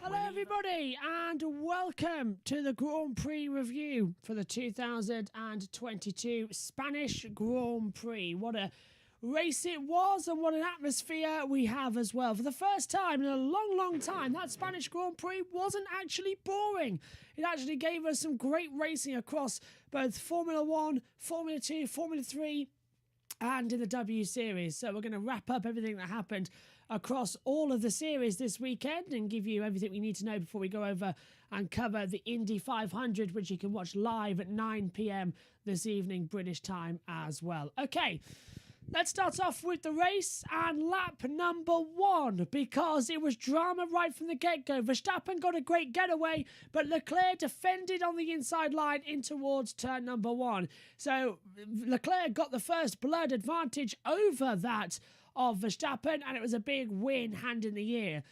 Hello everybody and welcome to the Grand Prix review for the 2022 Spanish Grand Prix. What a race it was and what an atmosphere we have as well. For the first time in a long time, that Spanish Grand Prix wasn't actually boring. It actually gave us some great racing across both Formula 1, Formula 2, Formula 3 and in the W Series. So we're going to wrap up everything that happened across all of the series this weekend and give you everything we need to know before we go over and cover the Indy 500, which you can watch live at 9 p.m. this evening British time as well. Okay, let's start off with the race and lap number 1, because it was drama right from the get-go. Verstappen got a great getaway, but Leclerc defended on the inside line in towards turn number 1. So Leclerc got the first blood advantage over that of Verstappen, and it was a big win, hand in the air.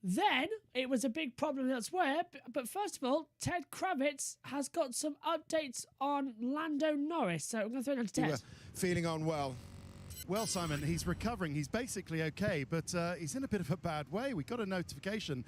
Then it was a big problem elsewhere, but first of all, Ted Kravitz has got some updates on Lando Norris. So I'm going to throw it down to Ted. Feeling unwell. Well, Simon, he's recovering. He's basically okay, but he's in a bit of a bad way. We got a notification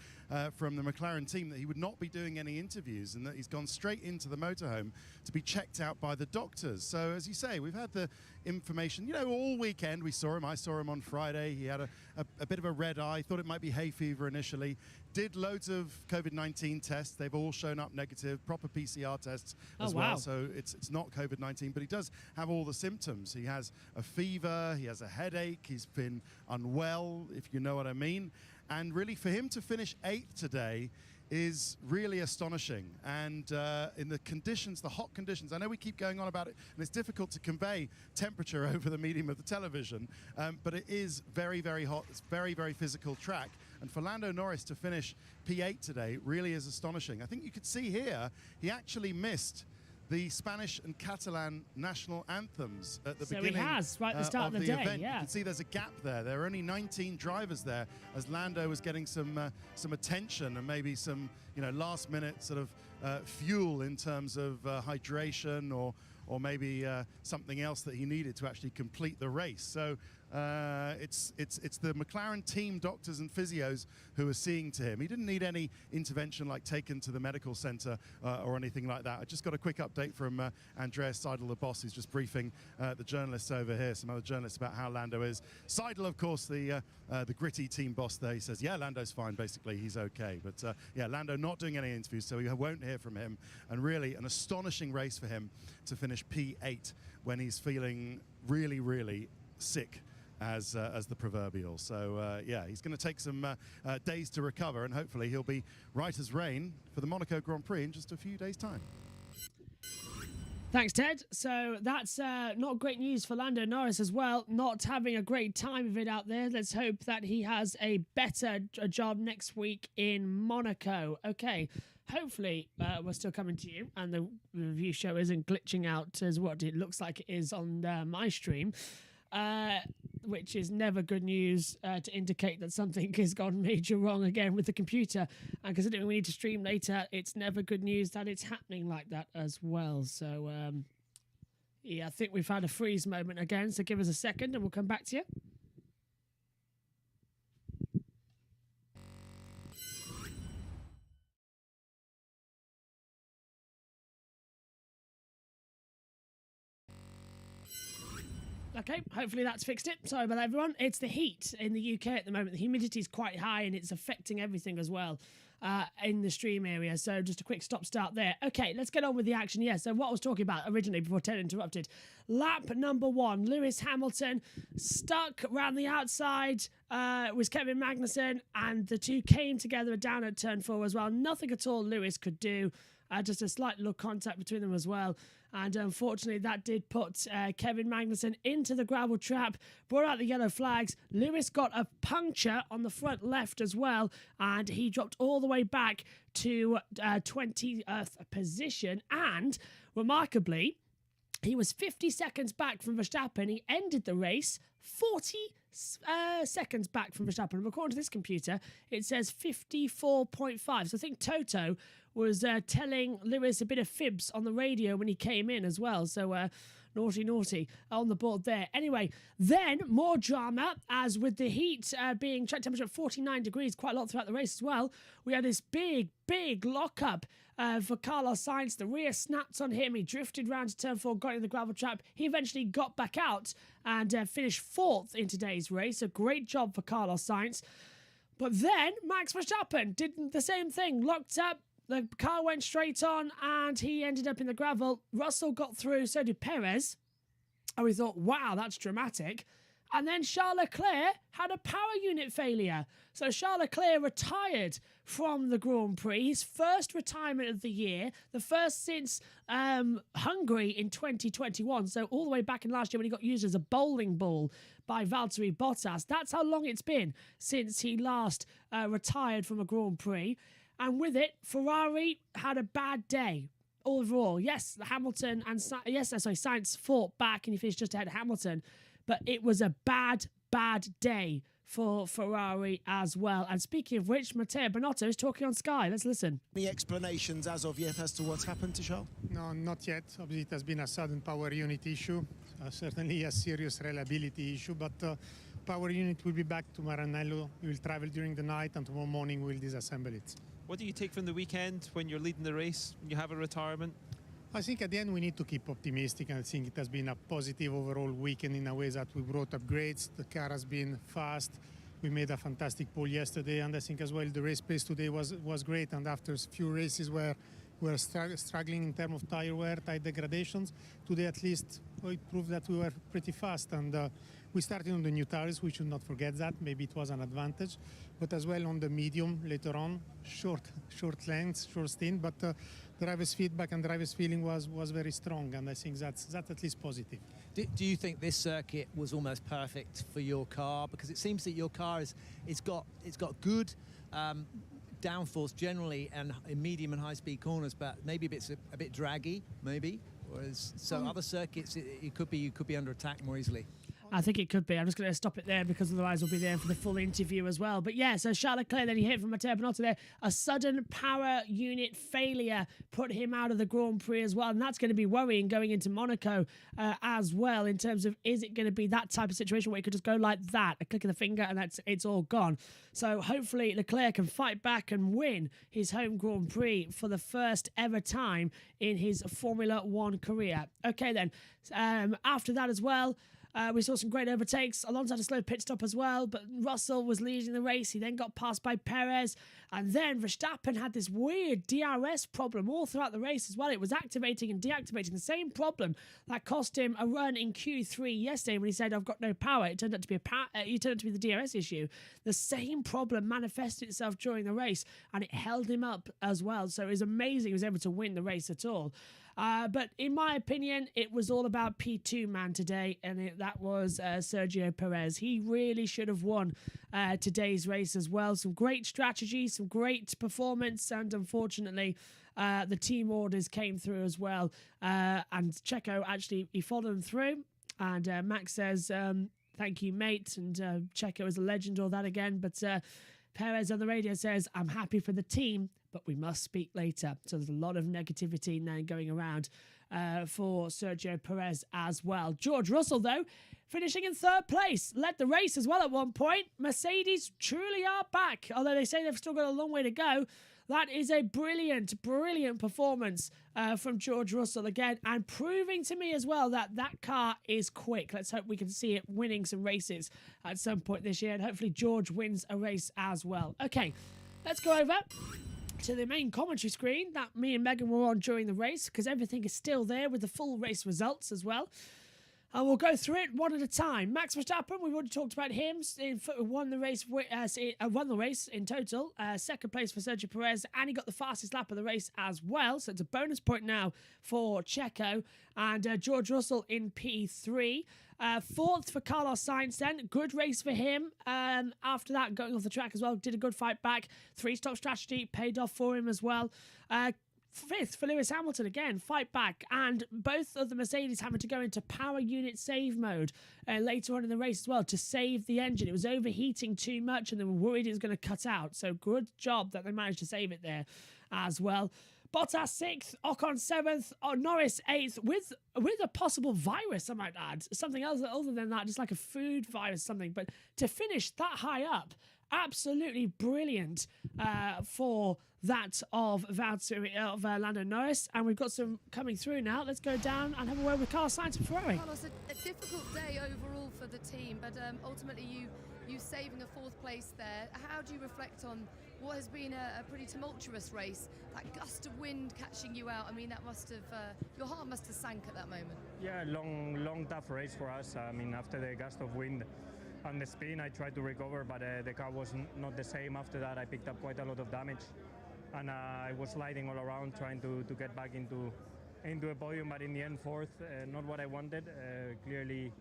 from the McLaren team that he would not be doing any interviews and that he's gone straight into the motorhome to be checked out by the doctors. So, as you say, we've had the information, you know, all weekend. We saw him. I saw him on Friday. He had a bit of a red eye. Thought it might be hay fever initially. Did loads of COVID-19 tests. They've all shown up negative, proper PCR tests as well. So it's not COVID-19, but he does have all the symptoms. He has a fever, he has a headache, he's been unwell, if you know what I mean. And really, for him to finish 8th today is really astonishing. And in the conditions, the hot conditions, I know we keep going on about it, and it's difficult to convey temperature over the medium of the television, but it is very, very hot. It's very, very physical track. And for Lando Norris to finish P8 today really is astonishing. I think you could see here, he actually missed the Spanish and Catalan national anthems at the beginning. So he has, right at the start of the day, event. yeah. You can see there's a gap there. There are only 19 drivers there as Lando was getting some attention and maybe some, you know, last minute sort of fuel in terms of hydration or maybe something else that he needed to actually complete the race. So it's the McLaren team doctors and physios who are seeing to him. He didn't need any intervention like taken to the medical center or anything like that. I just got a quick update from Andreas Seidel, the boss, who's just briefing the journalists over here, some other journalists, about how Lando is. Seidel, of course, the gritty team boss there, he says, yeah, Lando's fine, basically, he's okay. But yeah, Lando not doing any interviews, so we won't hear from him. And really an astonishing race for him to finish P8 when he's feeling really, really sick as the proverbial. So yeah, he's going to take some days to recover, and hopefully he'll be right as rain for the Monaco Grand Prix in just a few days' time. Thanks, Ted. So that's not great news for Lando Norris as well, not having a great time of it out there. Let's hope that he has a better job next week in Monaco. Okay, hopefully we're still coming to you and the review show isn't glitching out as what it looks like it is on my stream. Which is never good news to indicate that something has gone major wrong again with the computer. And considering we need to stream later, it's never good news that it's happening like that as well. So, yeah, I think we've had a freeze moment again. So give us a second and we'll come back to you. Okay, hopefully that's fixed it. Sorry about that, everyone. It's the heat in the UK at the moment. The humidity is quite high and it's affecting everything as well in the stream area. So just a quick stop-start there. Okay, let's get on with the action. Yeah, so what I was talking about originally before Ted interrupted. Lap number 1, Lewis Hamilton stuck around the outside was Kevin Magnussen, and the two came together down at turn 4 as well. Nothing at all Lewis could do. Just a slight little contact between them as well. And unfortunately, that did put Kevin Magnussen into the gravel trap, brought out the yellow flags. Lewis got a puncture on the front left as well, and he dropped all the way back to 20th position. And remarkably, he was 50 seconds back from Verstappen. He ended the race 40 seconds back from Verstappen. According to this computer, it says 54.5. So I think Toto was telling Lewis a bit of fibs on the radio when he came in as well. So Naughty, naughty on the board there. Anyway, then more drama, as with the heat being track temperature at 49 degrees quite a lot throughout the race as well. We had this big lockup for Carlos Sainz. The rear snapped on him. He drifted round to turn 4, got in the gravel trap. He eventually got back out and finished 4th in today's race. A great job for Carlos Sainz. But then Max Verstappen did the same thing. Locked up. The car went straight on and he ended up in the gravel. Russell got through, so did Perez. And we thought, wow, that's dramatic. And then Charles Leclerc had a power unit failure. So Charles Leclerc retired from the Grand Prix. His first retirement of the year. The first since Hungary in 2021. So all the way back in last year when he got used as a bowling ball by Valtteri Bottas. That's how long it's been since he last retired from a Grand Prix. And with it, Ferrari had a bad day overall. Yes, Hamilton and Sainz fought back and he finished just ahead of Hamilton. But it was a bad day for Ferrari as well. And speaking of which, Matteo Binotto is talking on Sky. Let's listen. Any explanations as of yet as to what's happened to Charles? No, not yet. Obviously, it has been a sudden power unit issue. Certainly a serious reliability issue, but power unit will be back to Maranello. We will travel during the night and tomorrow morning we'll disassemble it. What do you take from the weekend when you're leading the race, when you have a retirement? I think at the end we need to keep optimistic, and I think it has been a positive overall weekend in a way that we brought upgrades. The car has been fast. We made a fantastic pole yesterday, and I think as well the race pace today was great. And after a few races where we were struggling in terms of tire wear, tire degradations, today at least it proved that we were pretty fast. And we started on the new tires. We should not forget that. Maybe it was an advantage, but as well on the medium later on, short lengths, short stint. But driver's feedback and driver's feeling was very strong, and I think that's at least positive. Do you think this circuit was almost perfect for your car? Because it seems that your car it's got good downforce generally and in medium and high speed corners, but maybe a bit draggy, maybe. Whereas other circuits, you could be under attack more easily. I think it could be. I'm just going to stop it there because otherwise we'll be there for the full interview as well. But yeah, so Charles Leclerc, then he hit from Matteo Binotto there. A sudden power unit failure put him out of the Grand Prix as well. And that's going to be worrying going into Monaco as well, in terms of, is it going to be that type of situation where it could just go like that, a click of the finger and it's all gone. So hopefully Leclerc can fight back and win his home Grand Prix for the first ever time in his Formula One career. Okay then, after that as well, we saw some great overtakes. Alonso had a slow pit stop as well, but Russell was leading the race. He then got passed by Perez, and then Verstappen had this weird DRS problem all throughout the race as well. It was activating and deactivating, the same problem that cost him a run in Q3 yesterday when he said, "I've got no power." It turned out to be the DRS issue. The same problem manifested itself during the race, and it held him up as well. So it was amazing he was able to win the race at all. But in my opinion, it was all about P2 man today, and that was Sergio Perez. He really should have won today's race as well. Some great strategy, some great performance, and unfortunately, the team orders came through as well. And Checo, actually, he followed them through, and Max says, "Thank you, mate," and Checo is a legend, all that again, but Perez on the radio says, "I'm happy for the team, but we must speak later." So there's a lot of negativity now going around for Sergio Perez as well. George Russell, though, finishing in 3rd place, led the race as well at one point. Mercedes truly are back, although they say they've still got a long way to go. That is a brilliant performance from George Russell again, and proving to me as well that car is quick. Let's hope we can see it winning some races at some point this year, and hopefully George wins a race as well. Okay, let's go over to the main commentary screen that me and Megan were on during the race, because everything is still there with the full race results as well. And we'll go through it one at a time. Max Verstappen, we've already talked about him. Won the race in total. 2nd place for Sergio Perez, and he got the fastest lap of the race as well. So it's a bonus point now for Checo. And George Russell in P3. 4th for Carlos Sainz then. Good race for him. After that, going off the track as well, did a good fight back. 3-stop strategy paid off for him as well. 5th for Lewis Hamilton again, fight back, and both of the Mercedes having to go into power unit save mode later on in the race as well to save the engine. It was overheating too much and they were worried it was going to cut out, so good job that they managed to save it there as well. Bottas 6th, Ocon 7th, Norris 8th, with a possible virus, I might add. Something else other than that, just like a food virus, something. But to finish that high up, absolutely brilliant for that of Lando Norris. And we've got some coming through now. Let's go down and have a word with Carlos Sainz and Ferrari. Carlos, a difficult day overall for the team, but ultimately you saving a 4th place there. How do you reflect on what has been a pretty tumultuous race? That gust of wind catching you out, I mean, that must have, your heart must have sank at that moment. Yeah, long tough race for us. I mean, after the gust of wind and the spin, I tried to recover, but the car was not the same. After that, I picked up quite a lot of damage, and I was sliding all around trying to get back into a podium, but in the end 4th, not what I wanted. Clearly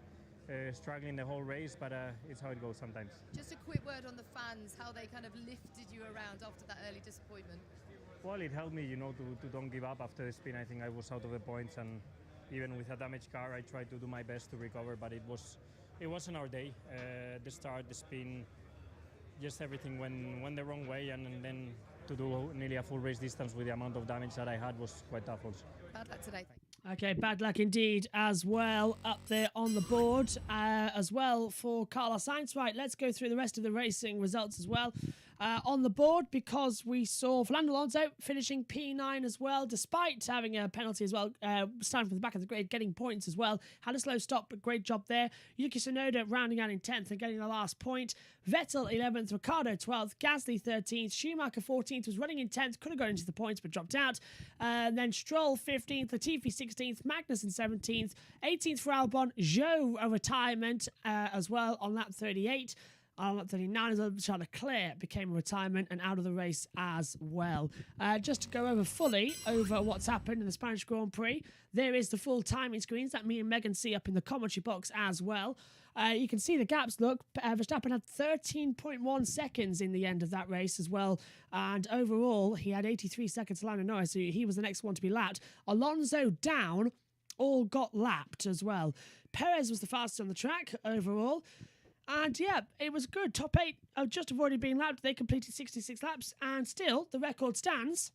struggling the whole race, but it's how it goes sometimes. Just a quick word on the fans, how they kind of lifted you around after that early disappointment. Well, it helped me, to don't give up after the spin. I think I was out of the points, and even with a damaged car, I tried to do my best to recover, but it wasn't our day. The start, the spin, just everything went the wrong way, and then to do nearly a full race distance with the amount of damage that I had was quite tough also. Bad luck today. Okay, bad luck indeed as well up there on the board as well for Carlos Sainz. Right, let's go through the rest of the racing results as well. On the board, because we saw Fernando Alonso finishing P9 as well, despite having a penalty as well, starting from the back of the grid, getting points as well. Had a slow stop, but great job there. Yuki Tsunoda rounding out in 10th and getting the last point. Vettel 11th, Ricciardo 12th, Gasly 13th, Schumacher 14th, was running in 10th, could have gone into the points but dropped out. Then Stroll 15th, Latifi 16th, Magnussen 17th, 18th for Albon, Zhou a retirement as well on lap 38. On lap 39 as well, Charles Leclerc became a retirement and out of the race as well. Just to go over fully over what's happened in the Spanish Grand Prix, there is the full timing screens that me and Megan see up in the commentary box as well. You can see the gaps. Look, Verstappen had 13.1 seconds in the end of that race as well. And overall, he had 83 seconds to Lando Norris, so he was the next one to be lapped. Alonso down, all got lapped as well. Perez was the fastest on the track overall. And yeah, it was good. Top 8 just have already been lapped. They completed 66 laps. And still, the record stands.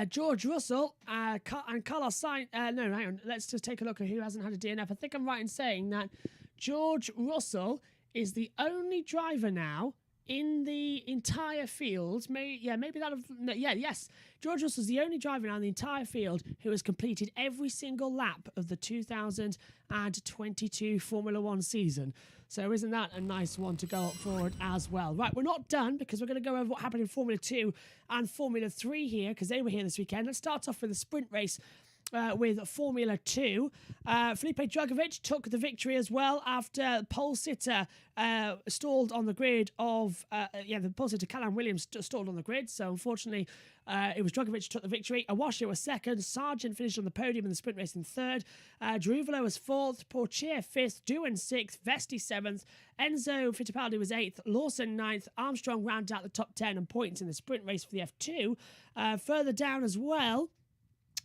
George Russell and Carlos Sainz. No, hang on. Let's just take a look at who hasn't had a DNF. I think I'm right in saying that George Russell is the only driver now in the entire field. Yes. George Russell's the only driver now in the entire field who has completed every single lap of the 2022 Formula One season. So isn't that a nice one to go up forward as well? Right, we're not done because we're going to go over what happened in Formula 2 and Formula 3 here because they were here this weekend. Let's start off with the sprint race with Formula 2. Felipe Drugovich took the victory as well after pole sitter stalled on the grid the pole sitter Callum Williams stalled on the grid. So unfortunately, it was Drugovich who took the victory. Awasha was second. Sargent finished on the podium in the sprint race in third. Druvolo was fourth. Portier fifth. Doohan sixth. Vesti seventh. Enzo Fittipaldi was eighth. Lawson ninth. Armstrong rounded out the top 10 and points in the sprint race for the F2. Further down as well,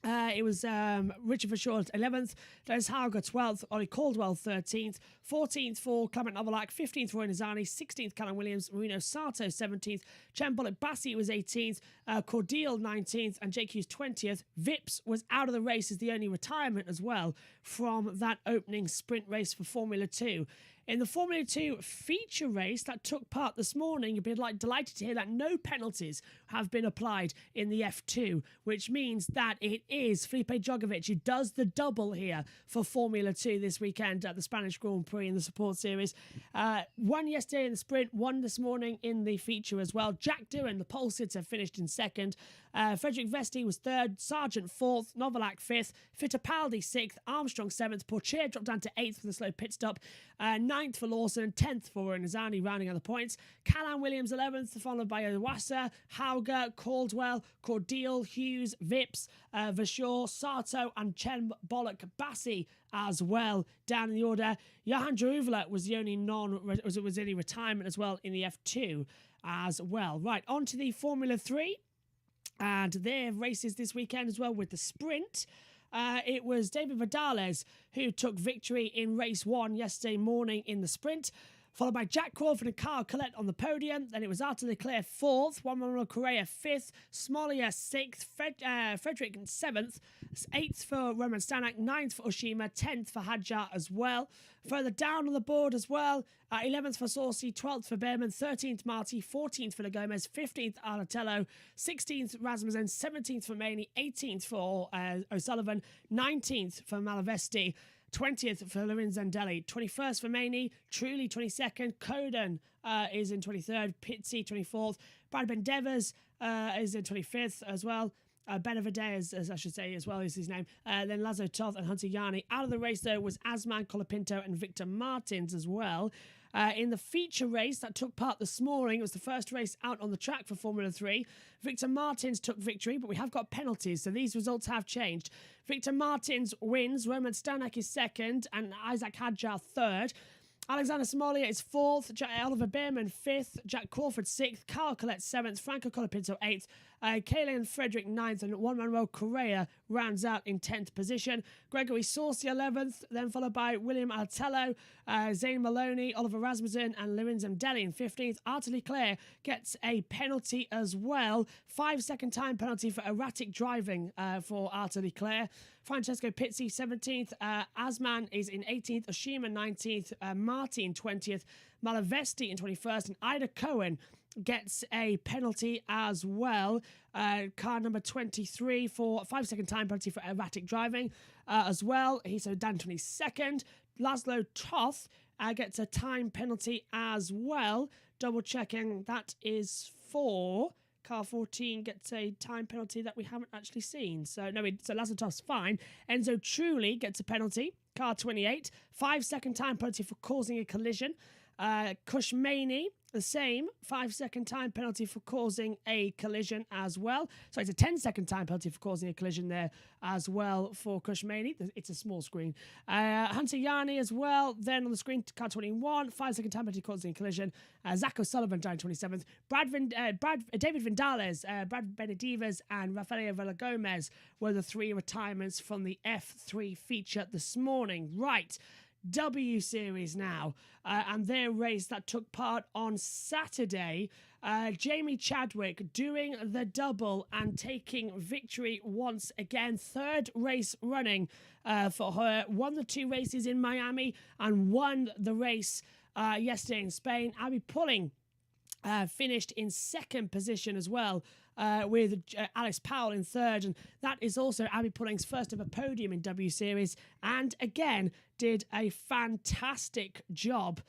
it was Richard Verschoor 11th, Dennis Hauger 12th, Ollie Caldwell 13th, 14th for Clement Novalak, 15th for Roy Nizani, 16th Callum Williams, Marino Sato 17th, Chen Bullock Bassi was 18th, Cordial 19th, and Jake Hughes 20th. Vips was out of the race as the only retirement as well from that opening sprint race for Formula 2. In the Formula 2 feature race that took part this morning, you'll be delighted to hear that no penalties have been applied in the F2, which means that it is Felipe Drugovich who does the double here for Formula 2 this weekend at the Spanish Grand Prix in the support series. Won yesterday in the sprint, won this morning in the feature as well. Jack Doohan, the pole sitter, finished in second. Frederick Vesti was third, Sargent fourth, Novalak fifth, Fittipaldi sixth, Armstrong seventh, Portier dropped down to eighth for the slow pit stop, ninth for Lawson, 10th for Nizani, rounding out the points. Callum Williams 11th, followed by Iwasa, Hauger, Caldwell, Cordial, Hughes, Vips, Verschoor, Sato, and Chen Bullock Bassi as well down in the order. Johan Jaruvela was the only was any retirement as well in the F2 as well. Right, on to the Formula 3. And their races this weekend as well with the sprint. It was David Vidales who took victory in race 1 yesterday morning in the sprint. followed by Jack Crawford and Carl Collette on the podium. Then it was Arthur Leclerc 4th, Juan Manuel Correa 5th, Smolia 6th, Frederick 7th, 8th for Roman Stanek, 9th for Oshima, 10th for Hadjar as well. Further down on the board as well, 11th for Saucy, 12th for Behrman, 13th Marty, 14th for Gomez, 15th Arnatello, 16th Rasmussen, 17th for Maney, 18th for O'Sullivan, 19th for Malavesti, 20th for Lorenz Zandelli, 21st for Maney, Truly 22nd, Coden is in 23rd, Pitsy 24th, Brad Bendevers is in 25th as well. Benavidez, as I should say, as well is his name. Then Lazo Toth and Hunter Yarni. Out of the race, though, was Asman Colapinto and Victor Martins as well. In the feature race that took part this morning, it was the first race out on the track for Formula 3. Victor Martins took victory, but we have got penalties, so these results have changed. Victor Martins wins, Roman Stanek is 2nd, and Isaac Hadjar 3rd. Alexander Smolia is 4th, Oliver Behrman 5th, Jack Crawford 6th, Carl Collette 7th, Franco Colapinto 8th, Kaylen Frederick 9th, and Juan Manuel Correa rounds out in 10th position. Gregory Saucy 11th, then followed by William Artello, Zane Maloney, Oliver Rasmussen, and Lorenz Mdeli in 15th. Arthur Leclerc gets a penalty as well. 5-second time penalty for erratic driving for Arthur Leclerc. Francesco Pizzi 17th, Asman is in 18th, Oshima 19th, Martin 20th, Malavesti in 21st, and Ida Cohen gets a penalty as well. Car number 23 for 5-second time penalty for erratic driving as well. He's down 22nd. Laszlo Toth gets a time penalty as well. Double checking, that is for... Car 14 gets a time penalty that we haven't actually seen. So Laszlo Toth's fine. Enzo Truly gets a penalty. Car 28. 5-second time penalty for causing a collision. Kushmani, the same. 5-second time penalty for causing a collision as well. So it's a 10-second time penalty for causing a collision there as well for Kushmani. It's a small screen. Hunter Yarni as well. Then on the screen, car 21. 5-second time penalty causing a collision. Zach O'Sullivan down 27th. David Vindales, Brad Benedivas, and Rafael Vela Gomez were the 3 retirements from the F3 feature this morning. Right. W Series now, and their race that took part on Saturday. Jamie Chadwick doing the double and taking victory once again. 3rd race running for her. Won the 2 races in Miami and won the race yesterday in Spain. Abby Pulling finished in 2nd position as well. With Alex Powell in 3rd, and that is also Abby Pulling's first ever podium in W Series, and again did a fantastic job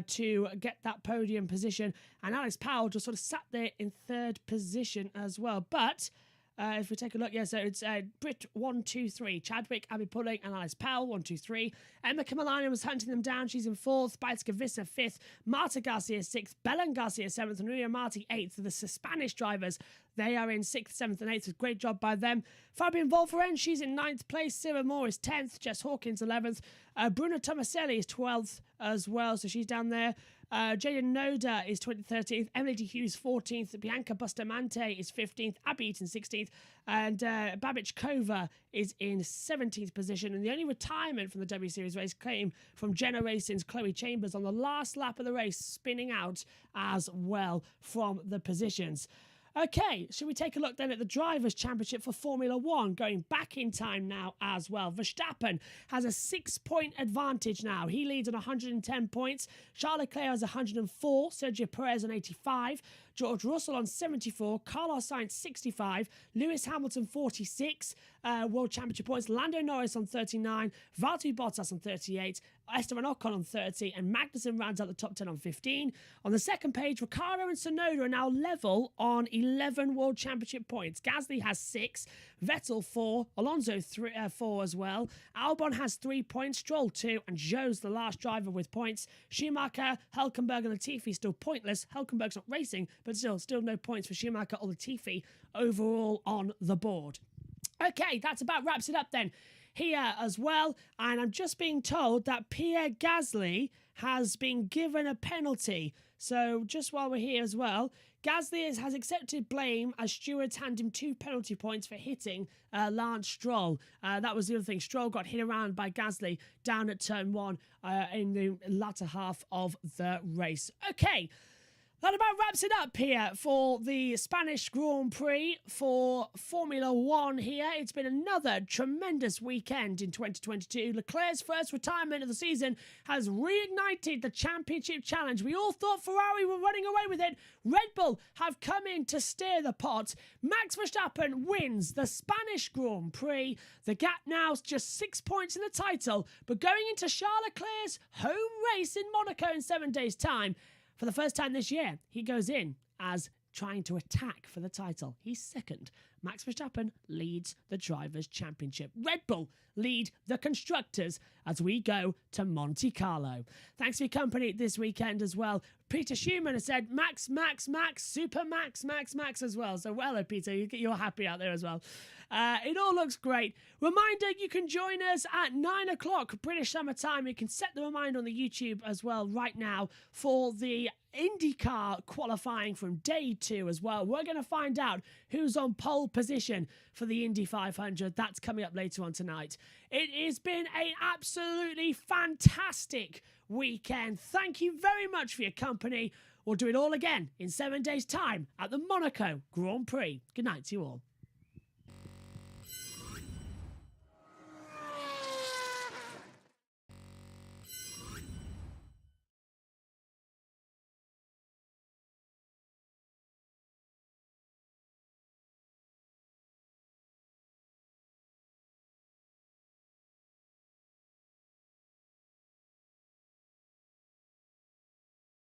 to get that podium position, and Alex Powell just sort of sat there in 3rd position as well. But if we take a look, so it's Britt 1, 2, 3, Chadwick, Abby Pulling, and Alice Powell 1, 2, 3. Emma Kamalani was hunting them down. She's in 4th. Baitska Vissa 5th. Marta Garcia 6th. Belen Garcia 7th. And Nuria Marti 8th. The Spanish drivers, they are in 6th, 7th, and 8th. Great job by them. Fabian Wolferen, she's in 9th place. Sarah Moore is 10th. Jess Hawkins 11th. Bruna Tomaselli is 12th as well, so she's down there. Jaden Noda is 13th, Emily D. Hughes 14th, Bianca Bustamante is 15th, Abby Eaton 16th, and Babich Kova is in 17th position. And the only retirement from the W Series race came from Jenna Racing's Chloe Chambers on the last lap of the race, spinning out as well from the positions. Okay, should we take a look then at the Drivers' Championship for Formula 1, going back in time now as well. Verstappen has a 6-point advantage now. He leads on 110 points. Charles Leclerc has 104. Sergio Perez on 85. George Russell on 74. Carlos Sainz 65. Lewis Hamilton 46 World Championship points. Lando Norris on 39. Valtteri Bottas on 38. Esteban Ocon on 30, and Magnussen rounds out the top 10 on 15. On the second page, Ricciardo and Tsunoda are now level on 11 World Championship points. Gasly has 6, Vettel 4, Alonso 4 as well. Albon has 3 points, Stroll 2, and Zhou's the last driver with points. Schumacher, Hülkenberg, and Latifi still pointless. Hülkenberg's not racing, but still no points for Schumacher or Latifi overall on the board. Okay, that's about wraps it up then here as well, and I'm just being told that Pierre Gasly has been given a penalty. So just while we're here as well, Gasly has accepted blame as stewards hand him 2 penalty points for hitting Lance Stroll. That was the other thing. Stroll got hit around by Gasly down at turn 1 in the latter half of the race. Okay. That about wraps it up here for the Spanish Grand Prix for Formula One here. It's been another tremendous weekend in 2022. Leclerc's first retirement of the season has reignited the championship challenge. We all thought Ferrari were running away with it. Red Bull have come in to steer the pot. Max Verstappen wins the Spanish Grand Prix. The gap now is just 6 points in the title, but going into Charles Leclerc's home race in Monaco in 7 days' time, for the first time this year, he goes in as trying to attack for the title. He's second. Max Verstappen leads the Drivers' Championship. Red Bull lead the Constructors as we go to Monte Carlo. Thanks for your company this weekend as well. Peter Schumann has said Max, Super Max as well. So well, Peter, you're happy out there as well. It all looks great. Reminder, you can join us at 9 o'clock British Summer Time. You can set the reminder on the YouTube as well right now for the IndyCar qualifying from day 2 as well. We're going to find out who's on pole position for the Indy 500. That's coming up later on tonight. It has been an absolutely fantastic weekend. Thank you very much for your company. We'll do it all again in 7 days' time at the Monaco Grand Prix. Good night to you all.